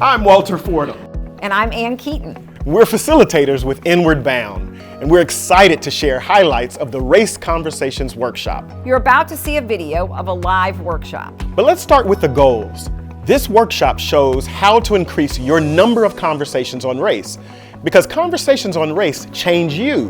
I'm Walter Fordham. And I'm Ann Keeton. We're facilitators with Inward Bound, and we're excited to share highlights of the Race Conversations workshop. You're about to see a video of a live workshop. But let's start with the goals. This workshop shows how to increase your number of conversations on race, because conversations on race change you,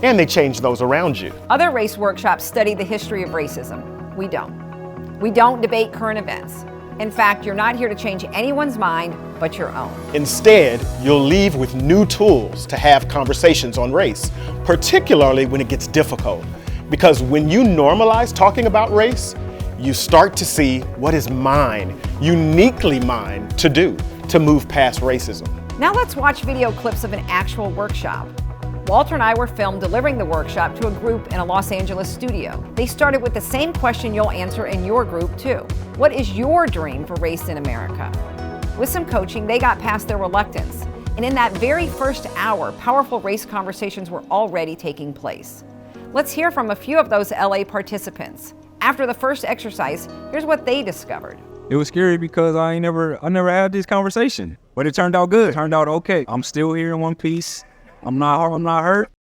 and they change those around you. Other race workshops study the history of racism. We don't. We don't debate current events. In fact, you're not here to change anyone's mind but your own. Instead, you'll leave with new tools to have conversations on race, particularly when it gets difficult. Because when you normalize talking about race, you start to see what is mine, uniquely mine, to do to move past racism. Now let's watch video clips of an actual workshop. Walter and I were filmed delivering the workshop to a group in a Los Angeles studio. They started with the same question you'll answer in your group too. What is your dream for race in America? With some coaching, they got past their reluctance. And in that very first hour, powerful race conversations were already taking place. Let's hear from a few of those LA participants. After the first exercise, here's what they discovered. It was scary because I never had this conversation, but it turned out good. It turned out okay. I'm still here in one piece. I'm not hurt.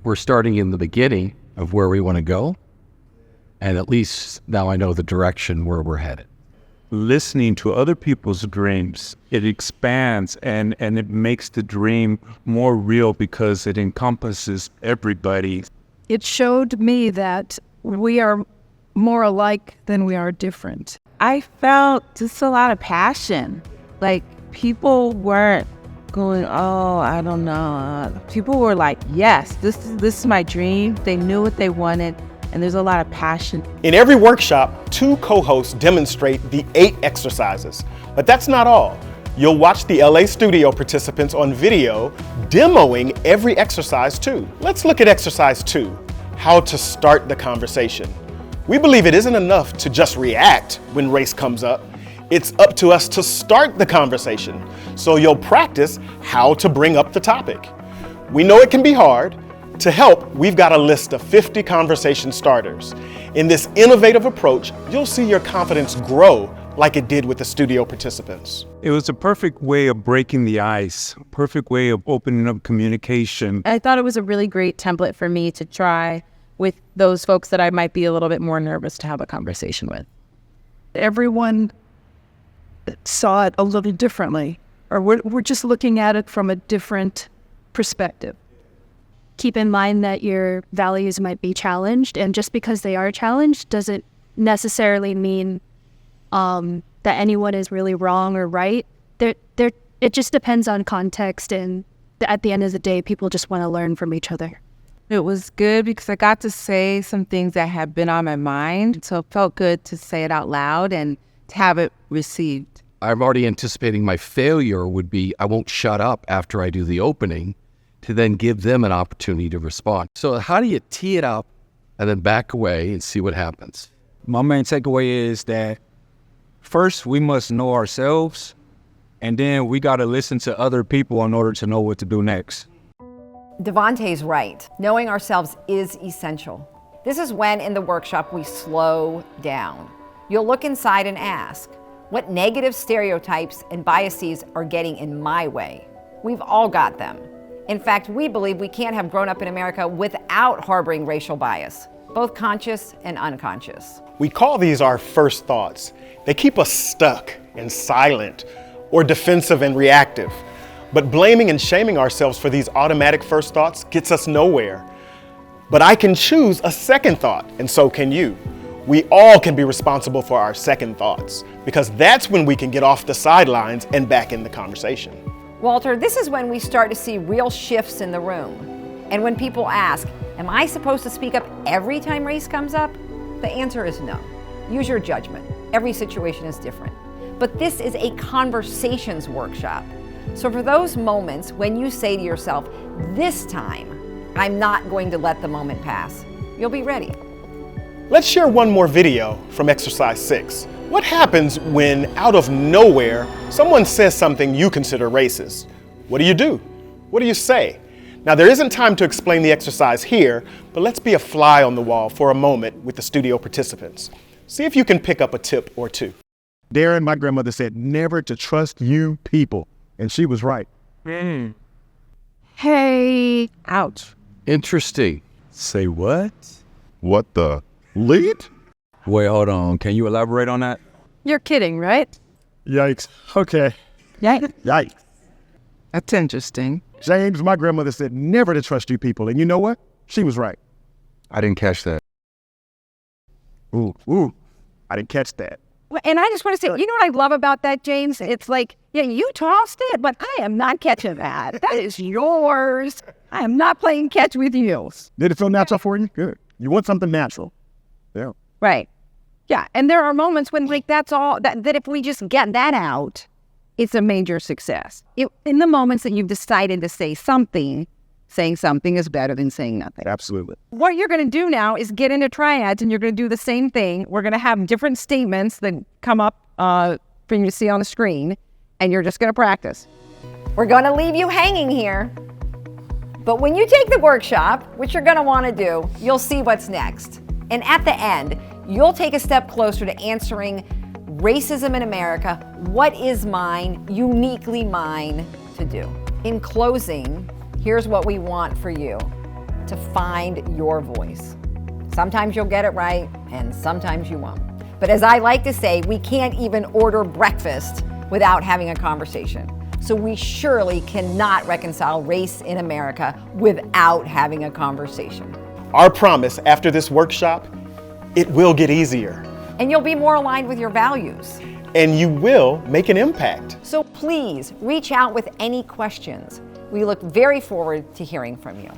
We're starting in the beginning of where we want to go, and at least now I know the direction where we're headed. Listening to other people's dreams, it expands and it makes the dream more real because it encompasses everybody. It showed me that we are more alike than we are different. I felt just a lot of passion. Like, people weren't going, oh, I don't know. People were like, yes, this is my dream. They knew what they wanted, and there's a lot of passion. In every workshop, 2 co-hosts demonstrate the 8 exercises. But that's not all. You'll watch the LA studio participants on video demoing every exercise too. Let's look at exercise 2, how to start the conversation. We believe it isn't enough to just react when race comes up. It's up to us to start the conversation. So you'll practice how to bring up the topic. We know it can be hard. To help, we've got a list of 50 conversation starters. In this innovative approach, you'll see your confidence grow like it did with the studio participants. It was a perfect way of breaking the ice, a perfect way of opening up communication. I thought it was a really great template for me to try with those folks that I might be a little bit more nervous to have a conversation with. Everyone saw it a little differently, or we're just looking at it from a different perspective. Keep in mind that your values might be challenged, and just because they are challenged doesn't necessarily mean that anyone is really wrong or right. It just depends on context, and at the end of the day, people just want to learn from each other. It was good because I got to say some things that had been on my mind, so it felt good to say it out loud and to have it received. I'm already anticipating my failure would be I won't shut up after I do the opening to then give them an opportunity to respond. So how do you tee it up and then back away and see what happens? My main takeaway is that first we must know ourselves, and then we got to listen to other people in order to know what to do next. Devontae's right. Knowing ourselves is essential. This is when in the workshop we slow down. You'll look inside and ask, what negative stereotypes and biases are getting in my way? We've all got them. In fact, we believe we can't have grown up in America without harboring racial bias, both conscious and unconscious. We call these our first thoughts. They keep us stuck and silent or defensive and reactive. But blaming and shaming ourselves for these automatic first thoughts gets us nowhere. But I can choose a second thought, and so can you. We all can be responsible for our second thoughts, because that's when we can get off the sidelines and back in the conversation. Walter, this is when we start to see real shifts in the room. And when people ask, am I supposed to speak up every time race comes up? The answer is no. Use your judgment. Every situation is different. But this is a conversations workshop. So for those moments when you say to yourself, this time, I'm not going to let the moment pass, you'll be ready. Let's share one more video from exercise 6. What happens when, out of nowhere, someone says something you consider racist? What do? What do you say? Now, there isn't time to explain the exercise here, but let's be a fly on the wall for a moment with the studio participants. See if you can pick up a tip or two. Darren, my grandmother said never to trust you people. And she was right. Hey. Ouch. Interesting. Say what? What the? Lead? Wait, hold on. Can you elaborate on that? You're kidding, right? Yikes. Okay. Yikes. Yikes. That's interesting. James, my grandmother said never to trust you people. And you know what? She was right. I didn't catch that. Ooh. I didn't catch that. And I just want to say, you know what I love about that, James? It's like, yeah, you tossed it, but I am not catching that. That is yours. I am not playing catch with you. Did it feel natural for you? Good. You want something natural. Yeah. Right. Yeah. And there are moments when, like, that's all, that if we just get that out, it's a major success. In the moments that you've decided to say something, saying something is better than saying nothing. Absolutely. What you're going to do now is get into triads, and you're going to do the same thing. We're going to have different statements that come up for you to see on the screen, and you're just going to practice. We're going to leave you hanging here. But when you take the workshop, which you're going to want to do, you'll see what's next. And at the end, you'll take a step closer to answering racism in America. What is mine, uniquely mine, to do? In closing, here's what we want for you: to find your voice. Sometimes you'll get it right, and sometimes you won't. But as I like to say, we can't even order breakfast without having a conversation. So we surely cannot reconcile race in America without having a conversation. Our promise after this workshop, it will get easier. And you'll be more aligned with your values. And you will make an impact. So please reach out with any questions. We look very forward to hearing from you.